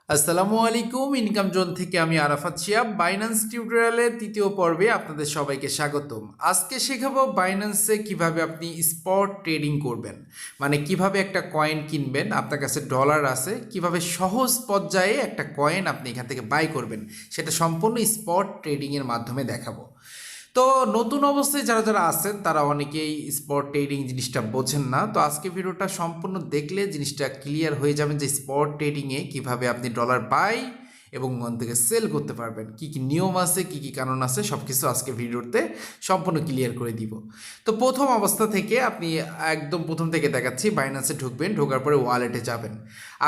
আসসালামু আলাইকুম। Income zone থেকে আমি আরাফাত শিহাব। বাইন্যান্স টিউটোরিয়ালের তৃতীয় পর্বে আপনাদের সবাইকে স্বাগতম। আজকে শেখাবো বাইন্যান্সে কিভাবে আপনি স্পট ট্রেডিং করবেন, মানে কিভাবে একটা কয়েন কিনবেন। আপনার কাছে ডলার আছে, কিভাবে সহজ পর্যায়ে একটা কয়েন আপনি এখান থেকে বাই করবেন, সেটা সম্পূর্ণ স্পট ট্রেডিংয়ের মাধ্যমে দেখাবো। তো নতুন অবস্থায় যারা যারা আছেন তারা অনেকেই স্পট ট্রেডিং জিনিসটা বোঝেন না। তো আজকে ভিডিওটা সম্পূর্ণ দেখলে জিনিসটা ক্লিয়ার হয়ে যাবে যে স্পট ট্রেডিংয়ে কিভাবে আপনি ডলার বাই এবং ওখান থেকে সেল করতে পারবেন, কি কি নিয়ম আছে, কি কি কারণ আছে, সব কিছু আজকে ভিডিওতে সম্পূর্ণ ক্লিয়ার করে দিব। তো প্রথম অবস্থা থেকে আপনি একদম প্রথম থেকে দেখাচ্ছি, বাইন্যান্সে ঢুকবেন, ঢোকার পরে ওয়ালেটে যাবেন।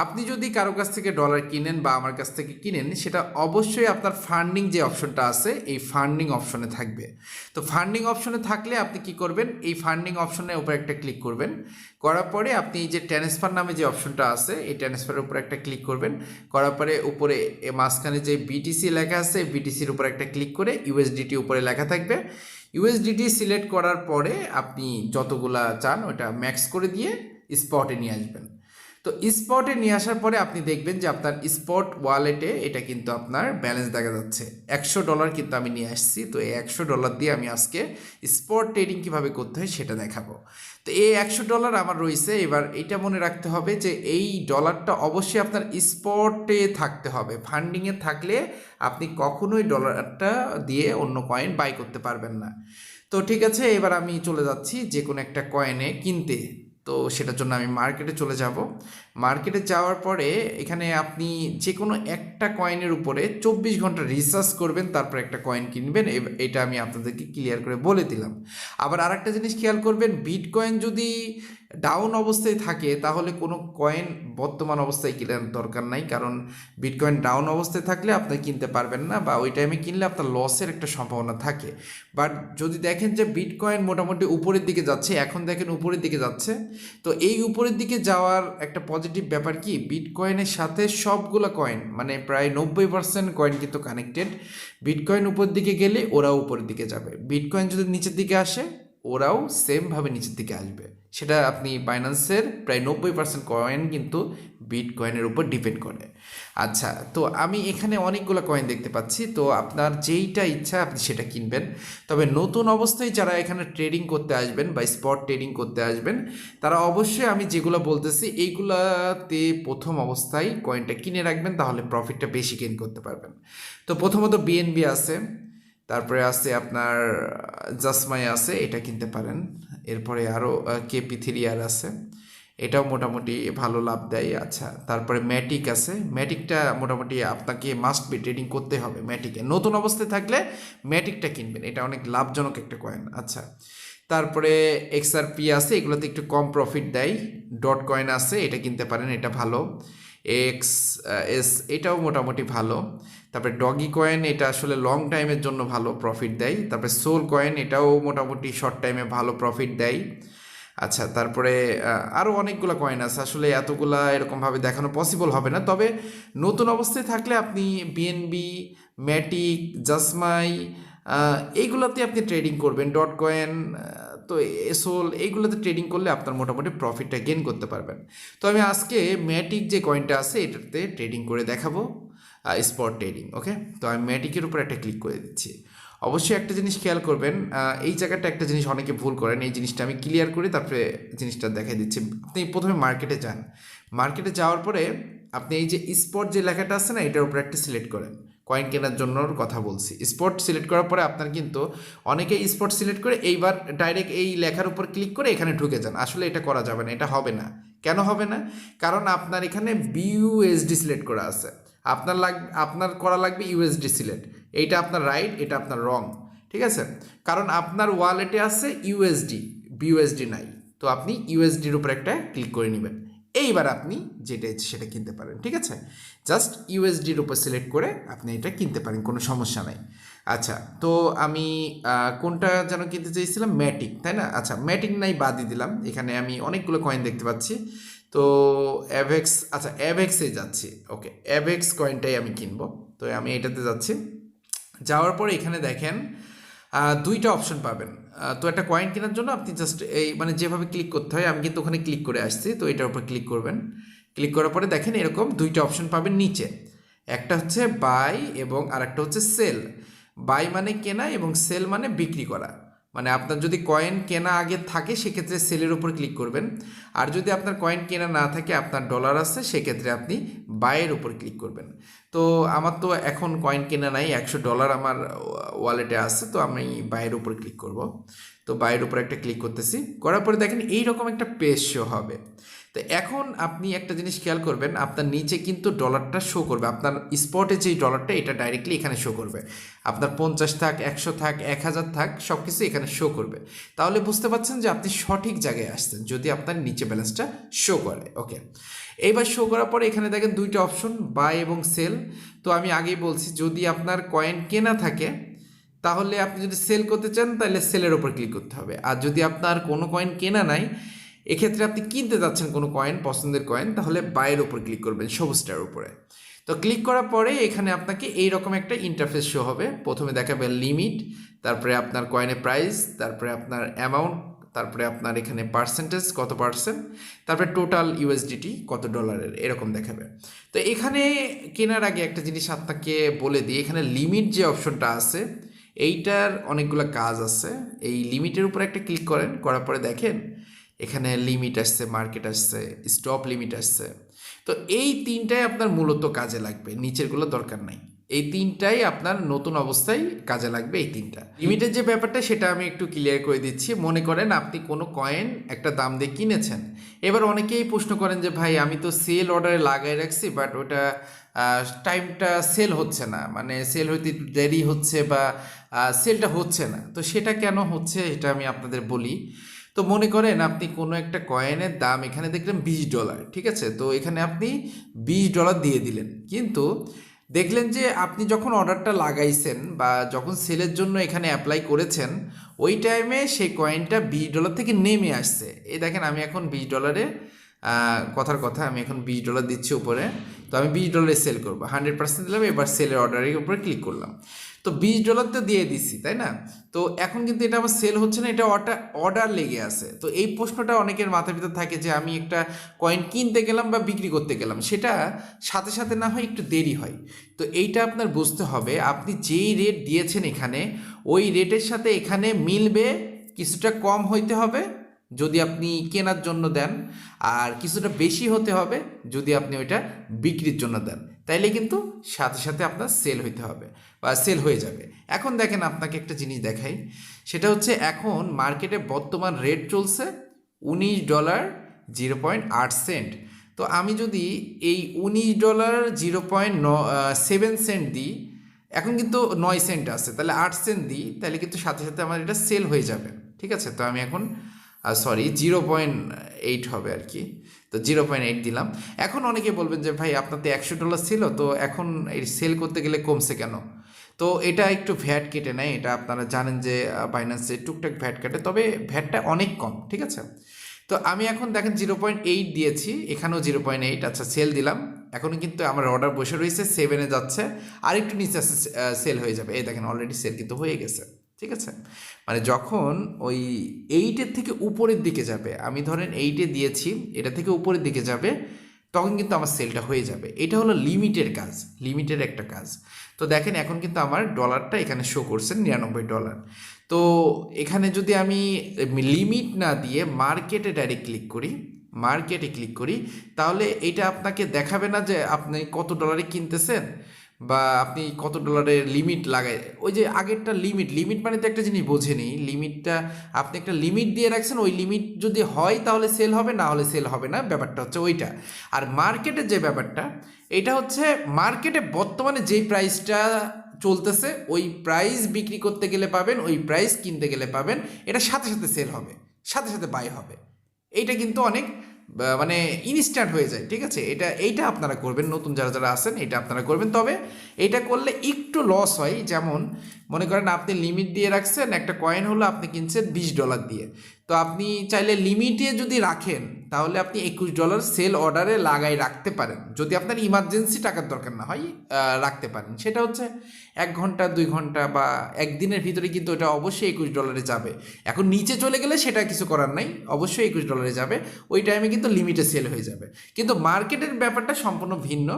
আপনি যদি কারো কাছ থেকে ডলার কিনেন বা আমার কাছ থেকে কিনেন, সেটা অবশ্যই আপনার ফান্ডিং যে অপশনটা আছে এই ফান্ডিং অপশনে থাকবে। তো ফান্ডিং অপশনে থাকলে আপনি কি করবেন, এই ফান্ডিং অপশনের উপর একটা ক্লিক করবেন। করার পরে আপনি এই যে ট্রান্সফার নামে যে অপশনটা আছে এই ট্রান্সফারের উপর একটা ক্লিক করবেন। করার পরে উপরে মাঝখানে যে বিটিসি লেখা আছে বিটিসির উপর একটা ক্লিক করে ইউএসডিটি উপরে লেখা থাকবে। ইউএসডিটি সিলেক্ট করার পরে আপনি যতগুলা চান ওটা ম্যাক্স করে দিয়ে স্পটে নিয়ে আসবেন। তো স্পটে নিয়ে আসার পরে আপনি দেখবেন যে আপনার স্পট ওয়ালেটে এটা কিন্তু আপনার ব্যালেন্স দেখা যাচ্ছে $100 কিন্তু আমি নিয়ে আসছি। তো এই $100 দিয়ে আমি আজকে স্পট ট্রেডিং কীভাবে করতে হয় সেটা দেখাবো। তো এই $100 আমার রয়েছে। এবার এটা মনে রাখতে হবে যে এই ডলারটা অবশ্যই আপনার স্পটে থাকতে হবে। ফান্ডিংয়ে থাকলে আপনি কখনোই ডলারটা দিয়ে অন্য কয়েন বাই করতে পারবেন না। তো ঠিক আছে, এবার আমি চলে যাচ্ছি যে কোনো একটা কয়েনে কিনতে। তো সেটার জন্য আমি মার্কেটে চলে যাব। মার্কেটে যাওয়ার পরে এখানে আপনি যে কোনো একটা কয়েনের উপরে 24 ঘন্টা রিসার্চ করবেন, তারপর একটা কয়েন কিনবেন। এটা আমি আপনাদেরকে ক্লিয়ার করে বলে দিলাম। আবার আরেকটা জিনিস খেয়াল করবেন, বিটকয়েন যদি ডাউন অবস্থায় থাকে তাহলে কোনো কয়েন বর্তমান অবস্থায় কেনার দরকার নাই, কারণ বিটকয়েন ডাউন অবস্থায় থাকলে আপনি কিনতে পারবেন না, বা ওই টাইমে কিনলে আপনার লসের একটা সম্ভাবনা থাকে। বাট যদি দেখেন যে বিটকয়েন মোটামুটি উপরের দিকে যাচ্ছে, এখন দেখেন উপরের দিকে যাচ্ছে, তো এই উপরের দিকে যাওয়ার একটা পজিটিভ ব্যাপার কি, বিটকয়েনের সাথে সবগুলো কয়েন মানে প্রায় 90% কয়েন কিন্তু কানেক্টেড। বিটকয়েন উপরের দিকে গেলে ওরাও উপরের দিকে যাবে, বিটকয়েন যদি নিচের দিকে আসে ওরাও সেমভাবে নিচের দিকে আসবে। সেটা আপনি বাইন্যান্সের প্রায় 90% কয়েন কিন্তু বিটকয়েনের উপর ডিপেন্ড করে। আচ্ছা, তো আমি এখানে অনেকগুলো কয়েন দেখতে পাচ্ছি, তো আপনার যেইটা ইচ্ছা আপনি সেটা কিনবেন। তবে নতুন অবস্থায় যারা এখানে ট্রেডিং করতে আসবেন বা স্পট ট্রেডিং করতে আসবেন, তারা অবশ্যই আমি যেগুলো বলতেছি এইগুলাতে প্রথম অবস্থায় কয়েনটা কিনে রাখবেন, তাহলে প্রফিটটা বেশি গেইন করতে পারবেন। তো প্রথমত বিএনবি আছে, তারপরে আছে আপনার জাসমাই আছে, এটা কিনতে পারেন। এরপরে আরও কেপি3 আছে, এটাও মোটামুটি ভালো লাভ দেয়। আচ্ছা, তারপরে ম্যাটিক আছে, ম্যাটিকটা মোটামুটি আপনাকে মাস্ট বি ট্রেডিং করতে হবে। ম্যাটিকে নতুন অবস্থায় থাকলে ম্যাটিকটা কিনবেন, এটা অনেক লাভজনক একটা কয়েন। আচ্ছা, তারপরে এক্সআরপি আছে, এগুলোতে একটু কম প্রফিট দেয়। ডট কয়েন আছে, এটা কিনতে পারেন, এটা ভালো। এক্স এস এটাও মোটামুটি ভালো। তারপরে ডগি কয়েন, এটা আসলে লং টাইমের জন্য ভালো প্রফিট দেয়। তারপরে সোল কয়েন, এটাও মোটামুটি শর্ট টাইমে ভালো প্রফিট দেয়। আচ্ছা, তারপরে আরও অনেকগুলো কয়েন আছে, আসলে এতগুলা এরকমভাবে দেখানো পসিবল হবে না। তবে নতুন অবস্থায় থাকলে আপনি বিএনবি, ম্যাটিক, জাসমাই এইগুলোতে আপনি ট্রেডিং করবেন। ডট কয়েন, তো এসোল, এইগুলোতে ট্রেডিং করলে আপনার মোটামুটি প্রফিটটা গেইন করতে পারবেন। তো আমি আজকে ম্যাটিক যে কয়েনটা আছে এটাতে ট্রেডিং করে দেখাবো, স্পট ট্রেডিং। ওকে, তো আমি ম্যাটিকের উপর একটা ক্লিক করে দিচ্ছি। অবশ্যই একটা জিনিস খেয়াল করবেন, এই জায়গাটা একটা জিনিস অনেকে ভুল করেন, এই জিনিসটা আমি ক্লিয়ার করি তারপরে জিনিসটা দেখাই দিচ্ছি। আপনি প্রথমে মার্কেটে যান, মার্কেটে যাওয়ার পরে আপনি এই যে স্পট যে লেখাটা আছে না এটার উপর একটা সিলেক্ট করেন। কয়েন কেনার জন্য কথা বলছি। স্পট সিলেক্ট করার পরে আপনার কিন্তু অনেকেই স্পট সিলেক্ট করে এইবার ডাইরেক্ট এই লেখার উপর ক্লিক করে এখানে ঢুকে যান। আসলে এটা করা যাবে না, এটা হবে না। কেন হবে না? কারণ আপনার এখানে বিইউএসডি সিলেক্ট করা আছে, আপনার করা লাগবে ইউএসডি সিলেক্ট। এইটা আপনার রাইট, এটা আপনার রং, ঠিক আছে? কারণ আপনার ওয়ালেটে আছে ইউএসডি, বিইউএসডি নাই। তো আপনি ইউএসডির উপর একটা ক্লিক করে নেবেন। এইবার আপনি যেটা ইচ্ছে সেটা কিনতে পারেন, ঠিক আছে? জাস্ট ইউএসডির উপর সিলেক্ট করে আপনি এটা কিনতে পারেন, কোনো সমস্যা নাই। আচ্ছা, তো আমি কোনটা যেন কিনতে চাইছিলাম, ম্যাটিক, তাই না? আচ্ছা, ম্যাটিক নাই, বাদই দিলাম। এখানে আমি অনেকগুলো কয়েন দেখতে পাচ্ছি। তো অ্যাভেক্স, আচ্ছা অ্যাভেক্সে যাচ্ছি। ওকে, অ্যাভেক্স কয়েনটাই আমি কিনবো। তো আমি এটাতে যাচ্ছি। যাওয়ার পরে এখানে দেখেন দুইটা অপশন পাবেন। তো একটা কয়েন কেনার জন্য আপনি জাস্ট এই মানে যেভাবে ক্লিক করতে হয়, আমি কিন্তু ওখানে ক্লিক করে আসছি। তো এটার উপর ক্লিক করবেন। ক্লিক করার পরে দেখেন এরকম দুইটা অপশন পাবেন নিচে। একটা হচ্ছে বাই এবং আরেকটা হচ্ছে সেল। বাই মানে কেনা এবং সেল মানে বিক্রি করা। মানে আপনার যদি কয়েন কেনা আগে থাকে সেক্ষেত্রে সেলের উপর ক্লিক করবেন, আর যদি আপনার কয়েন কেনা না থাকে, আপনার ডলার আছে, সেক্ষেত্রে আপনি বাইয়ের উপর ক্লিক করবেন। তো আমার তো এখন কয়েন কেনা নাই, $100 আমার ওয়ালেটে আছে, তো আমি বাইয়ের উপর ক্লিক করব। তো বাইয়ের উপর একটা ক্লিক করতেছি, করার পরে দেখেন এইরকম একটা পেজ শো হবে। তো এখন আপনি একটা জিনিস খেয়াল করবেন, আপনার নিচে কিন্তু ডলারটা শো করবে, আপনার স্পটে যেই ডলারটা এটা ডাইরেক্টলি এখানে শো করবে। আপনার 50 থাক, 100 থাক, 1000 থাক, সব কিছু এখানে শো করবে। তাহলে বুঝতে পারছেন যে আপনি সঠিক জায়গায় আসছেন যদি আপনার নিচে ব্যালেন্সটা শো করে। ওকে, এইবার শো করার পরে এখানে দেখেন দুইটা অপশন, বাই এবং সেল। তো আমি আগেই বলছি, যদি আপনার কয়েন কেনা থাকে তাহলে আপনি যদি সেল করতে চান তাহলে সেলের ওপর ক্লিক করতে হবে, আর যদি আপনার কোনো কয়েন কেনা নাই, এক্ষেত্রে আপনি কিনতে যাচ্ছেন কোনো কয়েন, পছন্দের কয়েন, তাহলে বাইয়ের উপর ক্লিক করবেন, সবুজটার উপরে। তো ক্লিক করার পরে এখানে আপনাকে এইরকম একটা ইন্টারফেস শো হবে। প্রথমে দেখাবে লিমিট, তারপরে আপনার কয়েনের প্রাইস, তারপরে আপনার অ্যামাউন্ট, তারপরে আপনার এখানে পার্সেন্টেজ কত পার্সেন্ট, তারপরে টোটাল ইউএসডিটি কত ডলারের, এরকম দেখাবে। তো এখানে কেনার আগে একটা জিনিস আপনাকে বলে দিই, এখানে লিমিট যে অপশনটা আছে এইটার অনেকগুলো কাজ আছে। এই লিমিটের উপর একটা ক্লিক করেন, করার পরে দেখেন এখানে লিমিট আসছে, মার্কেট আসছে, স্টপ লিমিট আসছে। তো এই তিনটাই আপনার মূলত কাজে লাগবে, নিচেরগুলো দরকার নাই। এই তিনটাই আপনার নতুন অবস্থায় কাজে লাগবে, এই তিনটা। লিমিটের যে ব্যাপারটা সেটা আমি একটু ক্লিয়ার করে দিচ্ছি। মনে করেন আপনি কোনো কয়েন একটা দাম দিয়ে কিনেছেন, এবার অনেকেই প্রশ্ন করেন যে ভাই আমি তো সেল অর্ডারে লাগাই রাখছি, বাট ওটা টাইমটা সেল হচ্ছে না, মানে সেল হইতে একটু দেরি হচ্ছে বা সেলটা হচ্ছে না। তো সেটা কেন হচ্ছে এটা আমি আপনাদের বলি। তো মনে করেন আপনি কোনো একটা কয়েনের দাম এখানে দেখলেন $20, ঠিক আছে, তো এখানে আপনি $20 দিয়ে দিলেন, কিন্তু দেখলেন যে আপনি যখন অর্ডারটা লাগাইছেন বা যখন সেলের জন্য এখানে অ্যাপ্লাই করেছেন, ওই টাইমে সেই কয়েনটা $20 থেকে নেমে আসছে। এই দেখেন আমি এখন $20, কথার কথা আমি এখন $20 দিচ্ছি উপরে। তো আমি $20 সেল করবো, 100% দিলাম, এবার সেলের অর্ডারের উপরে ক্লিক করলাম। তো $20 তো দিয়ে দিছি, তাই না? তো এখন কিন্তু এটা আমার সেল হচ্ছে না, এটা অর্ডার লেগে আছে। তো এই প্রশ্নটা অনেকের মাথার ভিতর থাকে যে আমি একটা কয়েন কিনতে গেলাম বা বিক্রি করতে গেলাম, সেটা সাথে সাথে না হয়, একটু দেরি হয়। তো এইটা আপনার বুঝতে হবে, আপনি যেই রেট দিয়েছেন এখানে, ওই রেটের সাথে এখানে মিলবে, কিছুটা কম হইতে হবে যদি আপনি কেনার জন্য দেন, আর কিছুটা বেশি হতে হবে যদি আপনি ওইটা বিক্রির জন্য দেন। তাইলে কিন্তু সাথে সাথে আপনার সেল হইতে হবে বা সেল হয়ে যাবে। এখন দেখেন আপনাকে একটা জিনিস দেখাই, সেটা হচ্ছে এখন মার্কেটে বর্তমান রেট চলছে $19.08। তো আমি যদি এই $19.07 দিই, এখন কিন্তু 9 সেন্ট আছে, তাহলে 8 সেন্ট দিই, তাহলে কিন্তু সাথে সাথে আমার এটা সেল হয়ে যাবে। ঠিক আছে, তো আমি এখন 0.8 হবে আর কি। তো 0.8 দিলাম। এখন অনেকে বলবেন যে ভাই আপনার তো $100 ছিল, তো এখন এই সেল করতে গেলে কমছে কেন? তো এটা একটু ভ্যাট কেটে নেয়, এটা আপনারা জানেন যে বাইন্যান্সে টুকটাক ভ্যাট কাটে, তবে ভ্যাটটা অনেক কম। ঠিক আছে, তো আমি এখন দেখেন 0.8 দিয়েছি, এখানেও 0.8। আচ্ছা, সেল দিলাম, এখনও কিন্তু আমার অর্ডার বসে রয়েছে, 7-এ যাচ্ছে, আর একটু নিচে আসে সেল হয়ে যাবে। এই দেখেন অলরেডি সেল কিন্তু হয়ে গেছে। ঠিক আছে, মানে যখন ওই 8-এর থেকে উপরের দিকে যাবে, আমি ধরেন 8-এ দিয়েছি, এটা থেকে উপরের দিকে যাবে, তখন কিন্তু আমার সেলটা হয়ে যাবে। এটা হলো লিমিটের কাজ, লিমিটের একটা কাজ। তো দেখেন এখন কিন্তু আমার ডলারটা এখানে শো করছে $99। তো এখানে যদি আমি লিমিট না দিয়ে মার্কেটে ডাইরেক্ট ক্লিক করি, মার্কেটে ক্লিক করি, তাহলে এটা আপনাকে দেখাবে না যে আপনি কত ডলারে কিনতেছেন বা আপনি কত ডলারের লিমিট লাগাই। ওই যে আগেরটা লিমিট, লিমিট মানে তো একটা জিনিস বোঝেনি, লিমিটটা আপনি একটা লিমিট দিয়ে রাখছেন, ওই লিমিট যদি হয় তাহলে সেল হবে, না হলে সেল হবে না, ব্যাপারটা হচ্ছে ওইটা। আর মার্কেটের যে ব্যাপারটা, এটা হচ্ছে মার্কেটে বর্তমানে যেই প্রাইসটা চলতেছে, ওই প্রাইস বিক্রি করতে গেলে পাবেন, ওই প্রাইস কিনতে গেলে পাবেন, এটা সাথে সাথে সেল হবে, সাথে সাথে বাই হবে। এইটা কিন্তু অনেক মানে ইনস্ট্যান্ট হয়ে যায়। ঠিক আছে, এইটা আপনারা করবেন, নতুন যারা যারা আছেন এটা আপনারা করবেন। তবে এটা করলে একটু লস হয়, যেমন মনে করেন আপনি লিমিট দিয়ে রাখছেন, একটা কয়েন হলো আপনি কিনছেন $20 দিয়ে, তো আপনি চাইলে লিমিটে যদি রাখেন তাহলে আপনি $21 সেল অর্ডারে লাগাই রাখতে পারেন, যদি আপনার ইমার্জেন্সি টাকার দরকার না হয় রাখতে পারেন। সেটা হচ্ছে 1 ঘন্টা 2 ঘন্টা বা একদিনের ভিতরে, কিন্তু ওটা অবশ্যই $21 যাবে। এখন নিচে চলে গেলে সেটা কিছু করার নাই, অবশ্যই $21 যাবে, ওই টাইমে কিন্তু লিমিটে সেল হয়ে যাবে। কিন্তু মার্কেটের ব্যাপারটা সম্পূর্ণ ভিন্ন।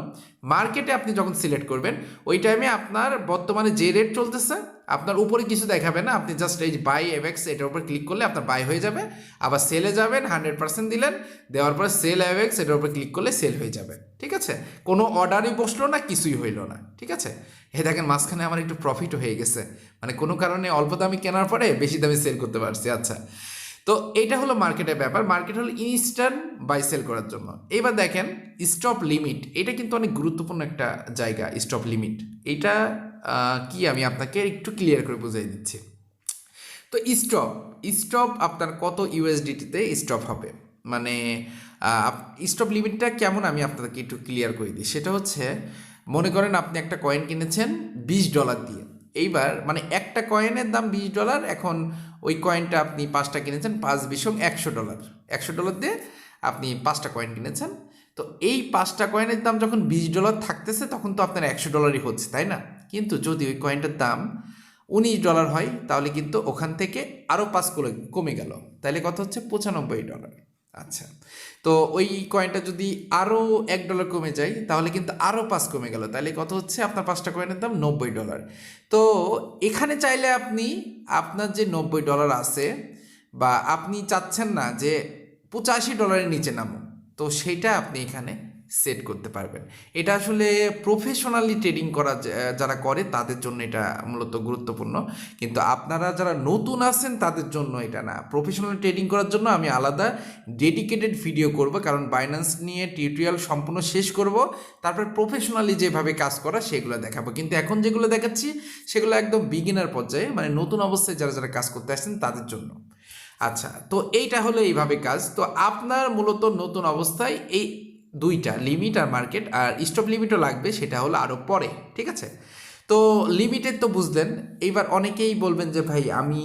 মার্কেটে আপনি যখন সিলেক্ট করবেন ওই টাইমে আপনার বর্তমানে যে রেট চলতেছে আপনার উপরে কিছু দেখাবে না, আপনি জাস্ট এই বাই এভেক্স এটার উপর ক্লিক করলে আপনার বাই হয়ে যাবে। আবার সেলে যাবেন 100% দিলেন, দেওয়ার পরে সেল এভেক্স এটার উপর ক্লিক করলে সেল হয়ে যাবে। ঠিক আছে, কোনো অর্ডারই বসলো না, কিছুই হইলো না। ঠিক আছে, দেখেন মাঝখানে আমার একটু প্রফিটও হয়ে গেছে, মানে কোনো কারণে অল্প দামে কেনার পরে বেশি দামে সেল করতে পারছি। আচ্ছা, তো এটা হলো মার্কেটের ব্যাপার। মার্কেট হলো ইনস্ট্যান্ট বাই সেল করার জন্য। এবার দেখেন স্টপ লিমিট, এটা কিন্তু অনেক গুরুত্বপূর্ণ একটা জায়গা। স্টপ লিমিট এটা কি আমি আপনাকে একটু ক্লিয়ার করে বুঝিয়ে দিচ্ছি। তো স্টপ আপনার কত ইউএসডিটিতে স্টপ হবে, মানে স্টপ লিমিটটা কেমন আমি আপনাকে একটু ক্লিয়ার করে দিই। সেটা হচ্ছে, মনে করেন আপনি একটা কয়েন কিনেছেন $20 দিয়ে। এইবার মানে একটা কয়েনের দাম $20, এখন ওই কয়েনটা আপনি 5টা কিনেছেন, 5 × 20 $100। $100 দিয়ে আপনি 5টা কয়েন কিনেছেন। তো এই 5টা কয়েনের দাম যখন $20 থাকতেছে তখন তো আপনার $100ই হচ্ছে, তাই না? কিন্তু যদি ওই কয়েনটার দাম $19 হয় তাহলে কিন্তু ওখান থেকে আরও 5 কমে গেল, তাহলে কত হচ্ছে? $95। আচ্ছা, তো ওই কয়েনটা যদি আরও $1 কমে যায় তাহলে কিন্তু আরও 5 কমে গেল, তাহলে কত হচ্ছে? আপনার 5টা কয়েনের দাম $90। তো এখানে চাইলে আপনি আপনার যে $90 আছে, বা আপনি চাচ্ছেন না যে $85 নিচে নামো, তো সেইটা আপনি এখানে সেট করতে পারবেন। এটা আসলে প্রফেশনালি ট্রেডিং করা যারা করে তাদের জন্য এটা মূলত গুরুত্বপূর্ণ, কিন্তু আপনারা যারা নতুন আছেন তাদের জন্য এটা না। প্রফেশনাল ট্রেডিং করার জন্য আমি আলাদা ডেডিকেটেড ভিডিও করব, কারণ বাইন্যান্স নিয়ে টিউটোরিয়াল সম্পূর্ণ শেষ করব, তারপর প্রফেশনালি যেভাবে কাজ করা সেগুলো দেখাবো। কিন্তু এখন যেগুলো দেখাচ্ছি সেগুলো একদম বিগিনার পর্যায়ে, মানে নতুন অবস্থায় যারা যারা কাজ করতে আসছেন তাদের জন্য। আচ্ছা, তো এইটা হলো এইভাবে কাজ। তো আপনার মূলত নতুন অবস্থায় এই দুইটা লিমিট আর মার্কেট আর স্টপ লিমিটও লাগবে, সেটা হলো আরও পরে। ঠিক আছে, তো লিমিটেড তো বুঝলেন। এইবার অনেকেই বলবেন যে ভাই আমি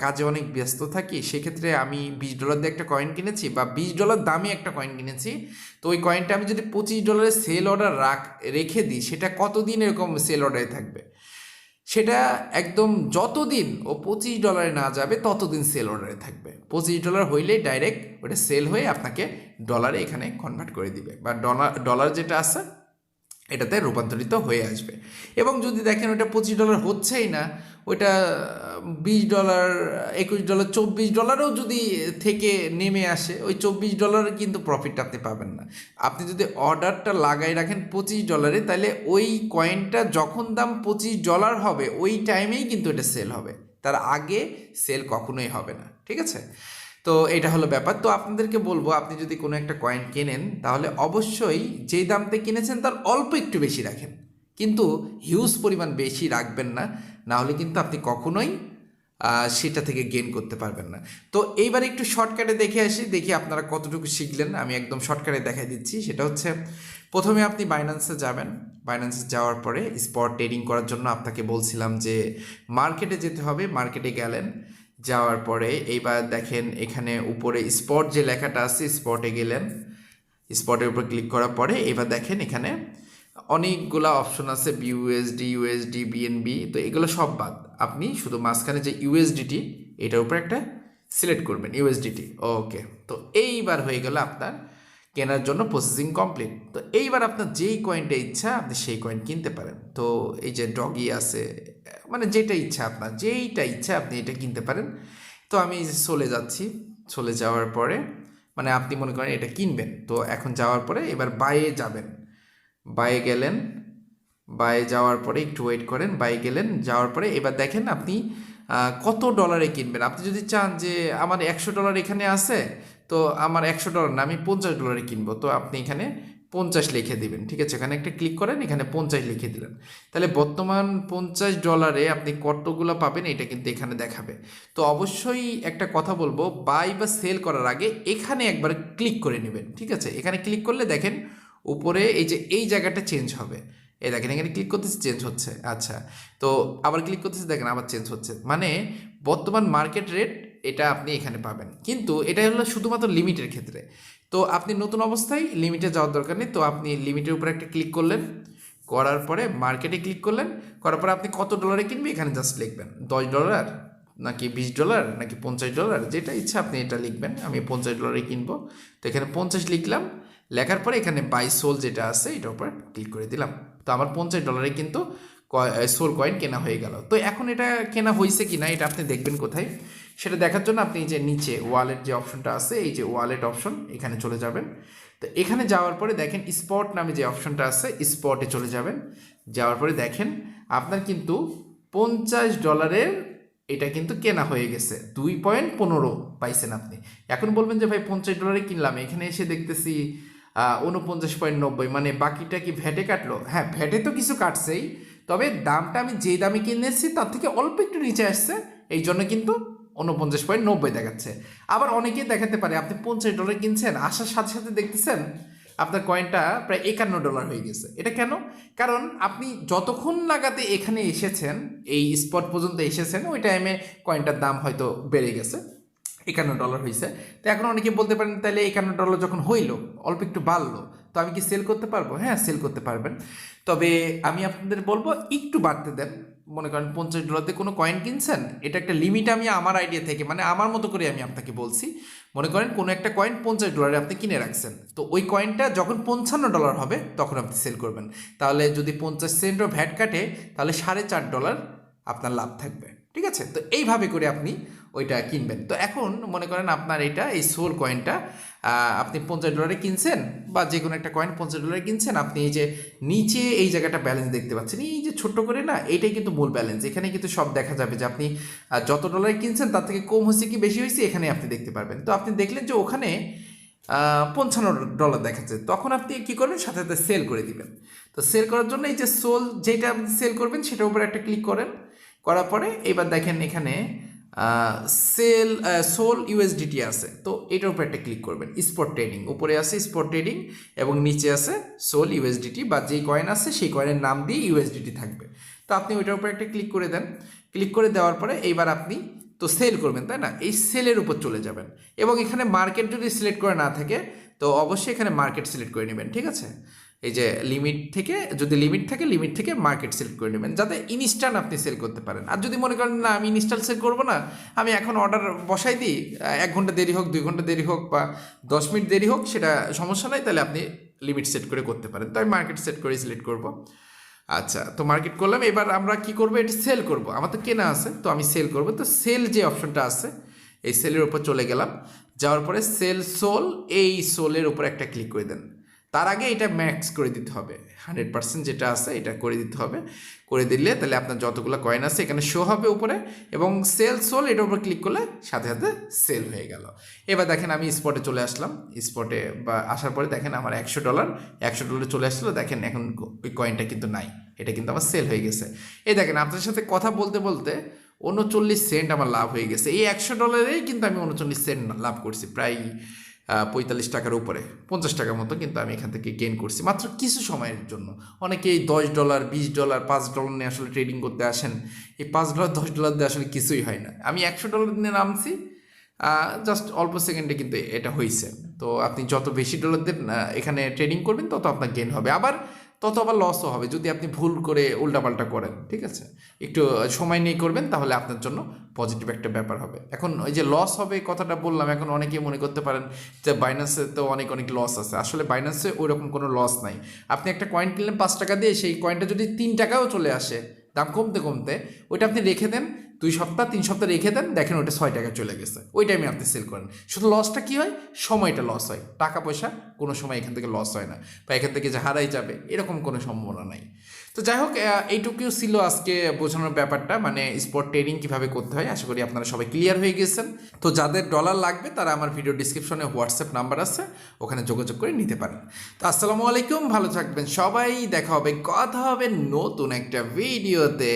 কাজে অনেক ব্যস্ত থাকি, সেক্ষেত্রে আমি $20 দিয়ে একটা কয়েন কিনেছি বা $20 দামে একটা কয়েন কিনেছি, তো ওই কয়েনটা আমি যদি $25 সেল অর্ডার রেখে দিই, সেটা কতদিন এরকম সেল অর্ডারে থাকবে? সেটা একদম যতদিন ও $25 না যাবে ততদিন সেল অর্ডারে থাকবে। $25 হইলেই ডাইরেক্ট ওটা সেল হয়ে আপনাকে ডলারে এখানে কনভার্ট করে দিবে, বা ডলার যেটা আছে এটাতে রূপান্তরিত হয়ে আসবে। এবং যদি দেখেন ওটা $25 হচ্ছেই না, ওইটা $20, $21, $24ও যদি থেকে নেমে আসে, ওই $24 কিন্তু প্রফিটটা আপনি পাবেন না। আপনি যদি অর্ডারটা লাগাই রাখেন $25, তাহলে ওই কয়েনটা যখন দাম $25 হবে ওই টাইমেই কিন্তু এটা সেল হবে, তার আগে সেল কখনোই হবে না। ঠিক আছে, তো এটা হলো ব্যাপার। তো আপনাদেরকে বলবো, আপনি যদি কোনো একটা কয়েন কেনেন তাহলে অবশ্যই যেই দামতে কিনেছেন তার অল্প একটু বেশি রাখেন, কিন্তু হিউজ পরিমাণ বেশি রাখবেন না, না হলে কিন্তু আপনি কখনোই সেটা থেকে গেইন করতে পারবেন না। তো এইবার একটু শর্টকাটে দেখে আসি, দেখি আপনারা কতটুকু শিখলেন। আমি একদম শর্টকাটে দেখাই দিচ্ছি। সেটা হচ্ছে, প্রথমে আপনি বাইন্যান্সে যাবেন। বাইন্যান্সে যাওয়ার পরে স্পট ট্রেডিং করার জন্য আপনাকে বলছিলাম যে মার্কেটে যেতে হবে। মার্কেটে গেলেন, যাওয়ার পরে এইবার দেখেন এখানে উপরে স্পট যে লেখাটা আছে, স্পটে গেলেন। স্পটের উপর ক্লিক করার পরে এবার দেখেন এখানে অনেকগুলা অপশন আছে, ইউএসডি, বিএনবি, তো এগুলো সব বাদ। আপনি শুধু মাঝখানে যে ইউএসডিটি এটার উপর একটা সিলেক্ট করবেন, ইউএসডিটি। ওকে, তো এইবার হয়ে গেল আপনার কেনার জন্য প্রসেসিং কমপ্লিট। তো এইবার আপনার যেই কয়েনটা ইচ্ছা আপনি সেই কয়েন কিনতে পারেন। তো এই যে ডগি আছে, মানে যেটা ইচ্ছা আপনার, যেইটা ইচ্ছা আপনি এটা কিনতে পারেন। তো আমি চলে যাচ্ছি, চলে যাওয়ার পরে মানে আপনি মনে করেন এটা কিনবেন, তো এখন যাওয়ার পরে এবার বাইয়ে যাবেন। বাইয়ে গেলেন, বাইয়ে যাওয়ার পরে একটু ওয়েট করেন, বাইয়ে গেলেন, যাওয়ার পরে এবার দেখেন আপনি কত ডলারে কিনবেন। আপনি যদি চান যে আমার $100 এখানে আছে, তো আমার $100 না, আমি $50 কিনবো, তো আপনি এখানে 50 লিখে দিবেন। ঠিক আছে, এখানে একটা ক্লিক করেন, এখানে 50 লিখে দিলেন, তাহলে বর্তমান $50 আপনি কতগুলো পাবেন এটা কিন্তু এখানে দেখাবে। তো অবশ্যই একটা কথা বলবো, বাই বা সেল করার আগে এখানে একবার ক্লিক করে নেবেন। ঠিক আছে, এখানে ক্লিক করলে দেখেন উপরে এই যে এই জায়গাটা চেঞ্জ হবে। এই দেখেন এখানে ক্লিক করতেছে, চেঞ্জ হচ্ছে। আচ্ছা, তো আবার ক্লিক করতেছে, দেখেন আবার চেঞ্জ হচ্ছে। মানে বর্তমান মার্কেট রেট এটা আপনি এখানে পাবেন, কিন্তু এটা হলো শুধুমাত্র লিমিটের ক্ষেত্রে। তো আপনি নতুন অবস্থায় লিমিটে যাওয়ার দরকার নেই। তো আপনি লিমিটের উপর একটা ক্লিক করলেন, করার পরে মার্কেটে ক্লিক করলেন, করার পরে আপনি কত ডলারে কিনবে এখানে জাস্ট লিখবেন, $10 নাকি $20 নাকি $50, যেটা ইচ্ছা আপনি এটা লিখবেন। আমি $50 কিনবো, তো এখানে 50 লিখলাম। লেখার পরে এখানে বাই সোল যেটা আছে এটার উপর ক্লিক করে দিলাম। তো আমার $50 কিন্তু সোল কয়েন কেনা হয়ে গেল। তো এখন এটা কেনা হয়েছে কি না এটা আপনি দেখবেন কোথায়, সেটা দেখার জন্য আপনি যে নিচে ওয়ালেট যে অপশনটা আছে, এই যে ওয়ালেট অপশন, এখানে চলে যাবেন। তো এখানে যাওয়ার পরে দেখেন স্পট নামে যে অপশনটা আছে, স্পটে চলে যাবেন। যাওয়ার পরে দেখেন আপনার কিন্তু $50 এটা কিন্তু কেনা হয়ে গেছে, 2.15 পাইছেন আপনি। এখন বলবেন যে ভাই $50 কিনলাম, এখানে এসে দেখতেছি 49.90, মানে বাকিটা কি ভ্যাটে কাটলো? হ্যাঁ, ভ্যাটে তো কিছু কাটছেই, তবে দামটা আমি যে দামে কিনেছি তার থেকে অল্প একটু নিচে আসছে, এই জন্য কিন্তু 49.90 দেখাচ্ছে। আবার অনেকেই দেখাতে পারে আপনি $50 কিনছেন, আসার সাথে সাথে দেখতেছেন আপনার কয়েনটা প্রায় $51 হয়ে গেছে। এটা কেন? কারণ আপনি যতক্ষণ লাগাতে এখানে এসেছেন, এই স্পট পর্যন্ত এসেছেন, ওই টাইমে কয়েনটার দাম হয়তো বেড়ে গেছে, $51 হয়েছে। তো এখন অনেকে বলতে পারেন তাহলে $51 যখন হইলো, অল্প একটু বাড়লো, তো আমি কি সেল করতে পারবো? হ্যাঁ, সেল করতে পারবেন, তবে আমি আপনাদের বলবো একটু বাড়তে দেন। মনে করেন $50 কোনো কয়েন কিনছেন, এটা একটা লিমিট, আমি আমার আইডিয়া থেকে মানে আমার মতো করে আমি আপনাকে বলছি। মনে করেন কোনো একটা কয়েন $50 আপনি কিনে রাখছেন, তো ওই কয়েনটা যখন $55 হবে তখন আপনি সেল করবেন। তাহলে যদি 50 সেন্টও ভ্যাট কাটে, তাহলে $4.5 আপনার লাভ থাকবে। ঠিক আছে, তো এইভাবে করে আপনি ওইটা কিনবেন। তো এখন মনে করেন আপনার এটা এই সোল কয়েনটা আপনি $50 কিনছেন, বা যে কোনো একটা কয়েন $50 কিনছেন, আপনি এই যে নিচে এই জায়গাটা ব্যালেন্স দেখতে পাচ্ছেন, এই যে ছোট্ট করে না, এইটাই কিন্তু মূল ব্যালেন্স। এখানে কিন্তু সব দেখা যাবে যে আপনি যত ডলার কিনছেন তার থেকে কম হয়েছে কি বেশি হয়েছে, এখানে আপনি দেখতে পারবেন। তো আপনি দেখলেন যে ওখানে $55 দেখাচ্ছে, তখন আপনি কি করবেন, সাথে সাথে সেল করে দিবেন। তো সেল করার জন্য এই যে সোল যেটা আপনি সেল করবেন সেটার উপর একটা ক্লিক করেন, করার পরে এবার দেখেন এখানে সেল সোল ইউএসডিটি আছে, তো এটার উপর একটা ক্লিক করবেন। স্পট ট্রেডিং উপরে আছে, স্পট ট্রেডিং, এবং নিচে আছে সোল ইউএসডিটি, বা যেই কয়েন আছে সেই কয়েনের নাম দিয়ে ইউএসডিটি থাকবে। তো আপনি ওইটার উপর একটা ক্লিক করে দেন। ক্লিক করে দেওয়ার পরে এইবার আপনি তো সেল করবেন, তাই না? এই সেলের উপর চলে যাবেন, এবং এখানে মার্কেট যদি সিলেক্ট করে না থাকে তো অবশ্যই এখানে মার্কেট সিলেক্ট করে নেবেন। ঠিক আছে, এই যে লিমিট থেকে, যদি লিমিট থাকে লিমিট থেকে মার্কেট সিলেক্ট করে নেবেন, যাতে ইনস্ট্যান্ট আপনি সেল করতে পারেন। আর যদি মনে করেন না আমি ইনস্ট্যান্ট সেল করবো না, আমি এখন অর্ডার বসাই দিই, 1 ঘন্টা দেরি হোক, 2 ঘন্টা দেরি হোক, বা 10 মিনিট দেরি হোক, সেটা সমস্যা নাই, তাহলে আপনি লিমিট সেট করে করতে পারেন। তো আমি মার্কেট সেট করে সিলেক্ট করব। আচ্ছা, তো মার্কেট করলাম, এবার আমরা কি করব, এটা সেল করব। আমার তো কেনা আছে, তো আমি সেল করব। তো সেল যে অপশনটা আছে, এই সেলের উপর চলে গেলাম। যাওয়ার পরে সেল সোল, এই সোলের উপর একটা ক্লিক করে দেন। তার আগে এটা ম্যাক্স করে দিতে হবে, 100% যেটা আছে এটা করে দিতে হবে। করে দিলে তাহলে আপনার যতগুলো কয়েন আছে এখানে শো হবে উপরে, এবং সেল সোল এটার উপর ক্লিক করলে সাথে সাথে সেল হয়ে গেল। এবার দেখেন আমি স্পটে চলে আসলাম, স্পটে বা আসার পরে দেখেন আমার $100 চলে আসলো। দেখেন এখন ওই কয়েনটা কিন্তু নাই, এটা কিন্তু আমার সেল হয়ে গেছে। এই দেখেন আপনার সাথে কথা বলতে বলতে 39 সেন্ট আমার লাভ হয়ে গেছে। এই $100 কিন্তু আমি 39 সেন্ট লাভ করছি, প্রায় 45 টাকার উপরে, 50 টাকার মতো কিন্তু আমি এখান থেকে গেইন করছি মাত্র কিছু সময়ের জন্য। অনেকেই $10, $20, $5 নিয়ে আসলে ট্রেডিং করতে আসেন, এই $5, $10 দিয়ে আসলে কিছুই হয় না। আমি $100 নিয়ে নামছি, জাস্ট অল্প সেকেন্ডে কিন্তু এটা হয়েছে। তো আপনি যত বেশি ডলার দিয়ে এখানে ট্রেডিং করবেন তত আপনার গেইন হবে, তত আবার লসও হবে যদি আপনি ভুল করে উল্টাপাল্টা করেন। ঠিক আছে, একটু সময় নিয়ে করবেন, তাহলে আপনার জন্য পজিটিভ একটা ব্যাপার হবে। এখন ওই যে লস হবে কথাটা বললাম, এখন অনেকে মনে করতে পারেন যে বাইন্যান্সে তো অনেক অনেক লস আছে। আসলে বাইন্যান্সে ওই রকম কোনো লস নাই। আপনি একটা কয়েন কিনলেন 5 টাকা দিয়ে, সেই কয়েনটা যদি 3 টাকাও চলে আসে দাম কমতে কমতে, ওইটা আপনি রেখে দেন 2 সপ্তাহ 3 সপ্তাহ রেখে দেন, দেখেন ওটা 6 টাকা চলে গেছে, ওই টাইমে আপনি সেল করেন। শুধু লসটা কী হয়, সময়টা লস হয়, টাকা পয়সা কোনো সময় এখান থেকে লস হয় না, বা এখান থেকে যে হারাই যাবে এরকম কোনো সম্ভাবনা নাই। তো যাই হোক, এইটুকুও ছিল আজকে বোঝানোর ব্যাপারটা, মানে স্পট ট্রেডিং কীভাবে করতে হয়। আশা করি আপনারা সবাই ক্লিয়ার হয়ে গেছেন। তো যাদের ডলার লাগবে তারা আমার ভিডিও ডিসক্রিপশনে হোয়াটসঅ্যাপ নাম্বার আছে, ওখানে যোগাযোগ করে নিতে পারেন। তো আসসালামু আলাইকুম, ভালো থাকবেন সবাই, দেখা হবে, কথা হবে নতুন একটা ভিডিওতে।